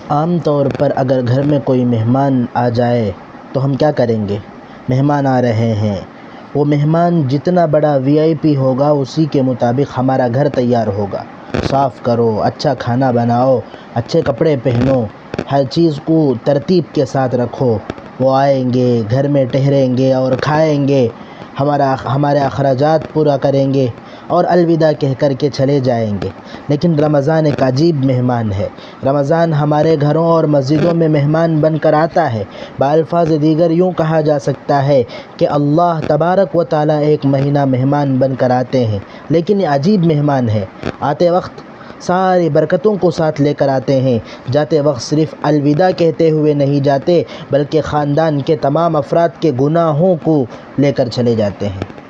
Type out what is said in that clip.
عام طور پر اگر گھر میں کوئی مہمان آ جائے تو ہم کیا کریں گے؟ مہمان آ رہے ہیں، وہ مہمان جتنا بڑا VIP ہوگا اسی کے مطابق ہمارا گھر تیار ہوگا۔ صاف کرو، اچھا کھانا بناؤ، اچھے کپڑے پہنو، ہر چیز کو ترتیب کے ساتھ رکھو۔ وہ آئیں گے، گھر میں ٹھہریں گے اور کھائیں گے، ہمارے اخراجات پورا کریں گے اور الوداع کہہ کر کے چلے جائیں گے۔ لیکن رمضان ایک عجیب مہمان ہے۔ رمضان ہمارے گھروں اور مسجدوں میں مہمان بن کر آتا ہے۔ بالفاظ دیگر یوں کہا جا سکتا ہے کہ اللہ تبارک و تعالیٰ ایک مہینہ مہمان بن کر آتے ہیں، لیکن یہ عجیب مہمان ہے۔ آتے وقت ساری برکتوں کو ساتھ لے کر آتے ہیں، جاتے وقت صرف الوداع کہتے ہوئے نہیں جاتے بلکہ خاندان کے تمام افراد کے گناہوں کو لے کر چلے جاتے ہیں۔